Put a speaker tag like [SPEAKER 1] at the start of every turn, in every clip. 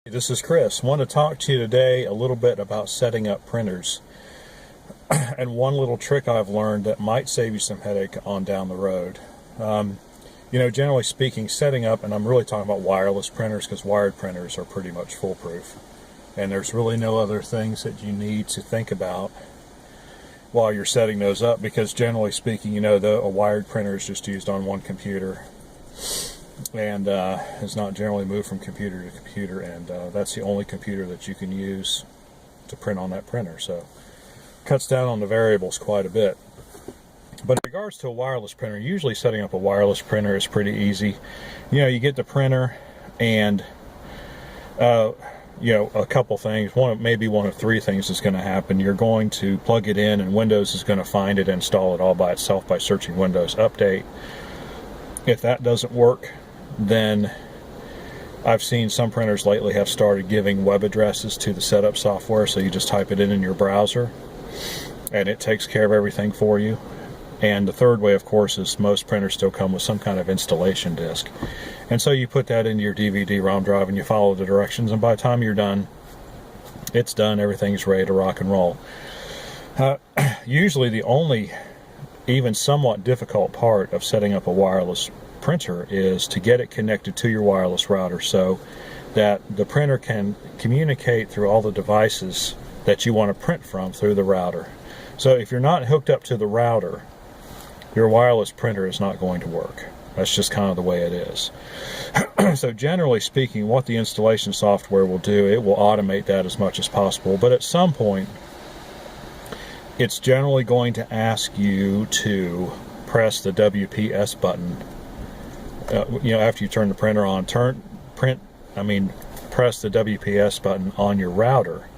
[SPEAKER 1] This is Chris. I want to talk to you today a little bit about setting up printers and one little trick I've learned that might save you some headache on down the road. Generally speaking, setting up, and I'm really talking about wireless printers because wired printers are pretty much foolproof. And there's really no other things that you need to think about while you're setting those up because generally speaking, a wired printer is just used on one computer and is not generally moved from computer to computer, and that's the only computer that you can use to print on that printer, so cuts down on the variables quite a bit. But in regards to a wireless printer, usually setting up a wireless printer is pretty easy. You get the printer and a couple things. Maybe one of three things is going to happen. You're going to plug it in and Windows is going to find it and install it all by itself by searching Windows Update. If that doesn't work, then I've seen some printers lately have started giving web addresses to the setup software, so you just type it in your browser and it takes care of everything for you. And the third way, of course, is most printers still come with some kind of installation disk, and so you put that into your DVD-ROM drive and you follow the directions, and by the time you're done, it's done, everything's ready to rock and roll. Usually the only even somewhat difficult part of setting up a wireless printer is to get it connected to your wireless router so that the printer can communicate through all the devices that you want to print from through the router. So if you're not hooked up to the router, your wireless printer is not going to work. That's just kind of the way it is. So generally speaking, what the installation software will do, it will automate that as much as possible, but at some point it's generally going to ask you to press the WPS button. After you turn the printer on, press the WPS button on your router,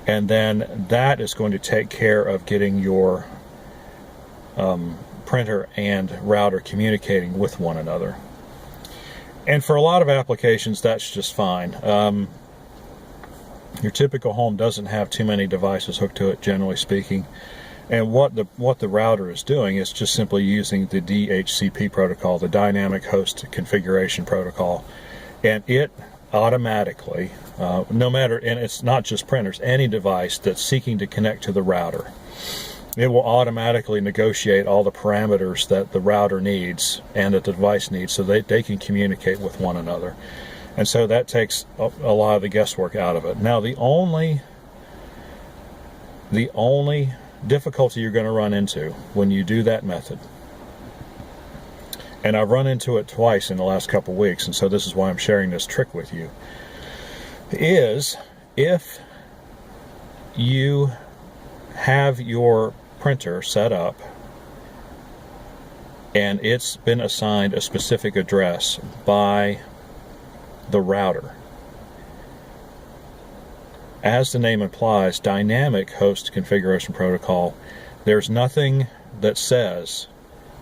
[SPEAKER 1] and then that is going to take care of getting your printer and router communicating with one another. And for a lot of applications, that's just fine. Your typical home doesn't have too many devices hooked to it, generally speaking. And what the router is doing is just simply using the DHCP protocol, the Dynamic Host Configuration Protocol, and it automatically, and it's not just printers, any device that's seeking to connect to the router, it will automatically negotiate all the parameters that the router needs and that the device needs so they can communicate with one another. And so that takes a lot of the guesswork out of it. Now, the only difficulty you're going to run into when you do that method, and I've run into it twice in the last couple weeks, and so this is why I'm sharing this trick with you, is if you have your printer set up and it's been assigned a specific address by the router. As the name implies, Dynamic Host Configuration Protocol, there's nothing that says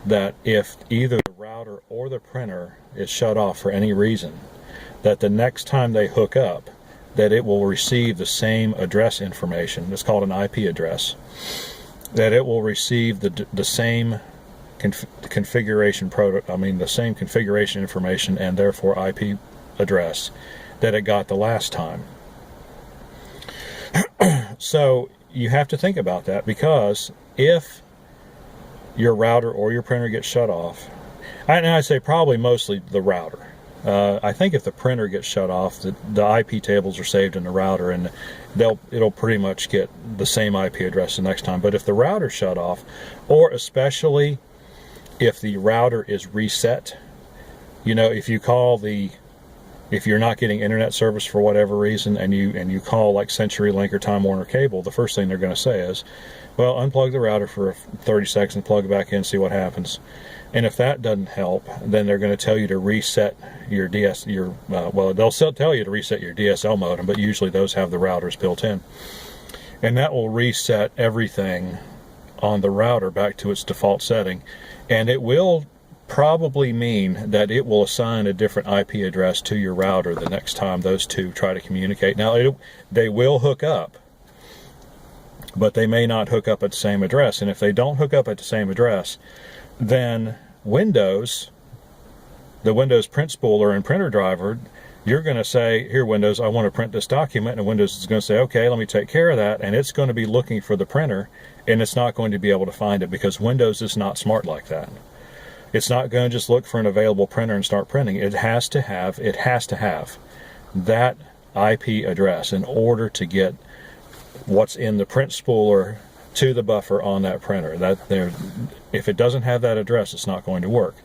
[SPEAKER 1] that if either the router or the printer is shut off for any reason, that the next time they hook up, that it will receive the same address information. It's called an IP address. That it will receive the same configuration the same configuration information and therefore IP address that it got the last time. So you have to think about that, because if your router or your printer gets shut off, and I'd say probably mostly the router. I think if the printer gets shut off, the IP tables are saved in the router, and it'll pretty much get the same IP address the next time. But if the router's shut off, or especially if the router is reset, if you're not getting internet service for whatever reason, and you call like CenturyLink or Time Warner Cable, the first thing they're going to say is, well, unplug the router for 30 seconds and plug it back in, see what happens. And if that doesn't help, then they're going to tell you to reset your they'll still tell you to reset your DSL modem, but usually those have the routers built in. And that will reset everything on the router back to its default setting. And it will probably mean that it will assign a different IP address to your router the next time those two try to communicate. Now, they will hook up, but they may not hook up at the same address. And if they don't hook up at the same address, then Windows, the Windows print spooler and printer driver, you're going to say, here, Windows, I want to print this document, and Windows is going to say, okay, let me take care of that, and it's going to be looking for the printer, and it's not going to be able to find it because Windows is not smart like that. It's not going to just look for an available printer and start printing. It has to have that IP address in order to get what's in the print spooler to the buffer on that printer. If it doesn't have that address, it's not going to work.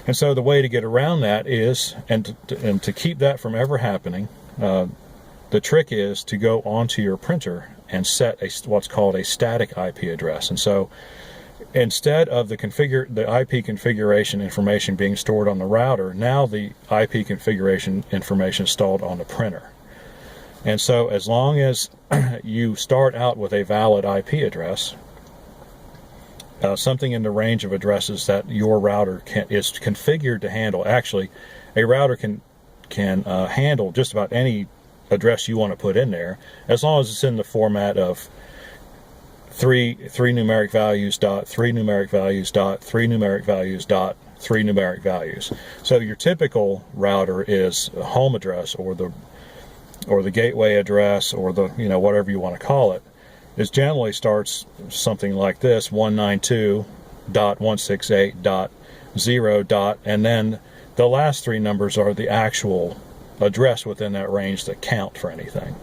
[SPEAKER 1] And so the way to get around that is, and to keep that from ever happening, the trick is to go onto your printer and set what's called a static IP address. And so instead of the IP configuration information being stored on the router, now the IP configuration information is stored on the printer. And so as long as you start out with a valid IP address, something in the range of addresses that your router is configured to handle. Actually, a router can handle just about any address you want to put in there, as long as it's in the format of three numeric values dot 3 numeric values dot 3 numeric values dot 3 numeric values. So your typical router is a home address or the gateway address, or the whatever you want to call it. It generally starts something like this: 192.168.0. And then the last three numbers are the actual address within that range that count for anything.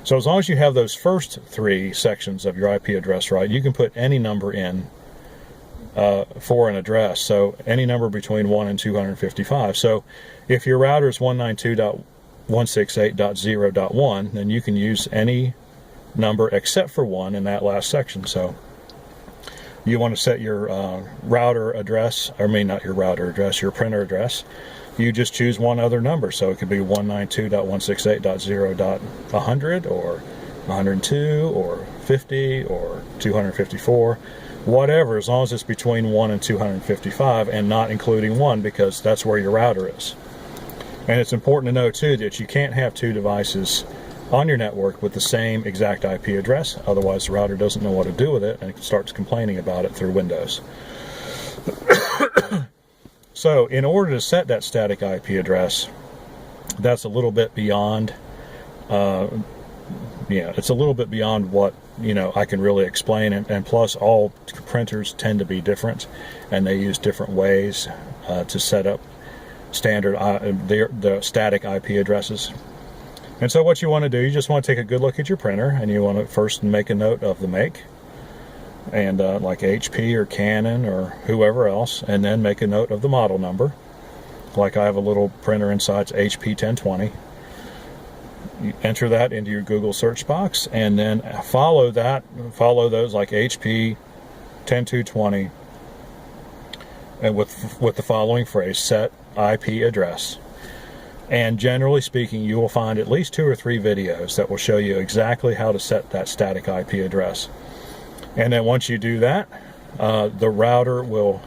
[SPEAKER 1] So as long as you have those first three sections of your IP address right, you can put any number in for an address. So any number between 1 and 255. So if your router is 192.168.0.1, then you can use any number except for 1 in that last section. So you want to set your router address, not your router address, your printer address. You just choose one other number. So it could be 192.168.0.100 or 102 or 50 or 254, whatever, as long as it's between 1 and 255 and not including 1, because that's where your router is. And it's important to know too that you can't have two devices on your network with the same exact IP address. Otherwise the router doesn't know what to do with it and it starts complaining about it through Windows. So in order to set that static IP address, that's a little bit beyond it's a little bit beyond what I can really explain, and plus all printers tend to be different and they use different ways to set up standard the static IP addresses. And so what you want to do, you just want to take a good look at your printer, and you want to first make a note of the make, and like HP or Canon or whoever else, and then make a note of the model number. Like I have a little printer inside, it's HP 1020. You enter that into your Google search box, and then follow those, like HP 10220, and with the following phrase: set IP address. And generally speaking, you will find at least 2 or 3 videos that will show you exactly how to set that static IP address. And then once you do that, the router will,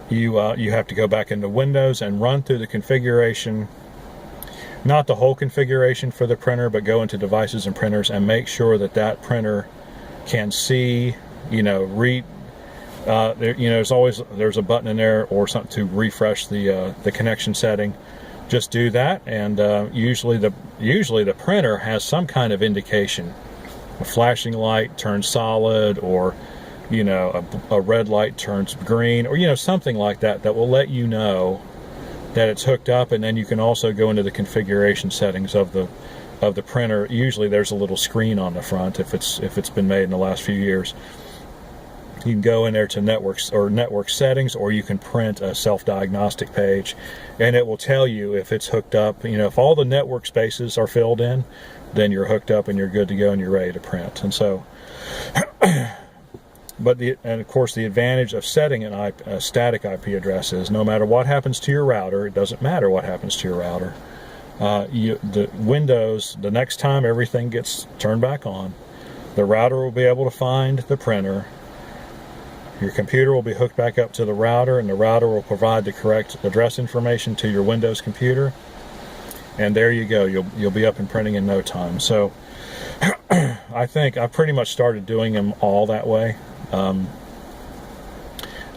[SPEAKER 1] you have to go back into Windows and run through the configuration, not the whole configuration for the printer, but go into devices and printers and make sure that that printer can see, read. There's a button in there or something to refresh the connection setting. Just do that, and usually the printer has some kind of indication. A flashing light turns solid, or a red light turns green, or something like that will let you know that it's hooked up. And then you can also go into the configuration settings of the printer. Usually there's a little screen on the front if it's been made in the last few years. You can go in there to network settings, or you can print a self-diagnostic page, and it will tell you if it's hooked up. If all the network spaces are filled in, then you're hooked up and you're good to go and you're ready to print. And so, and of course, the advantage of setting a static IP address is no matter what happens to your router, it doesn't matter what happens to your router. The Windows, the next time everything gets turned back on, the router will be able to find the printer. Your computer will be hooked back up to the router, and the router will provide the correct address information to your Windows computer. And there you go. You'll be up and printing in no time. So I think I pretty much started doing them all that way.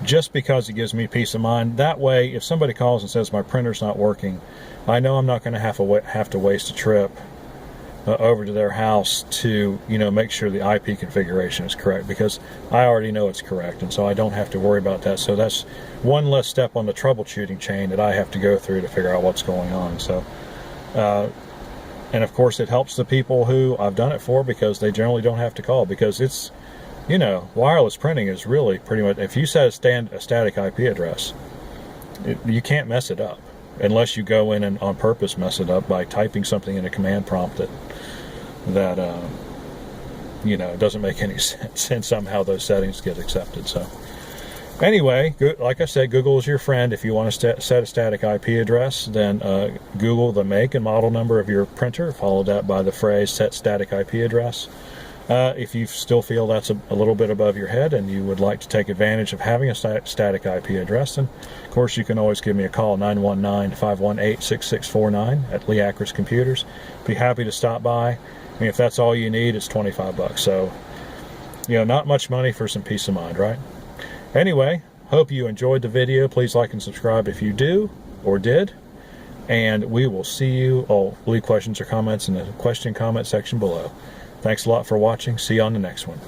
[SPEAKER 1] just because it gives me peace of mind. That way, if somebody calls and says my printer's not working, I know I'm not going to have to waste a trip over to their house to, make sure the IP configuration is correct, because I already know it's correct, and so I don't have to worry about that. So that's one less step on the troubleshooting chain that I have to go through to figure out what's going on. So, and of course, it helps the people who I've done it for, because they generally don't have to call, because it's, wireless printing is really pretty much, if you set a static IP address, you can't mess it up. Unless you go in and on purpose mess it up by typing something in a command prompt that doesn't make any sense, and somehow those settings get accepted. So anyway, like I said, Google is your friend. If you want to set a static IP address, then Google the make and model number of your printer, follow that by the phrase set static IP address. If you still feel that's a little bit above your head and you would like to take advantage of having a static IP address, then of course you can always give me a call, 919-518-6649 at Lee Acris Computers. Be happy to stop by. I mean, if that's all you need, it's $25. So, not much money for some peace of mind, right? Anyway, hope you enjoyed the video. Please like and subscribe if you do or did. And we will see you. Leave questions or comments in the question comment section below. Thanks a lot for watching. See you on the next one.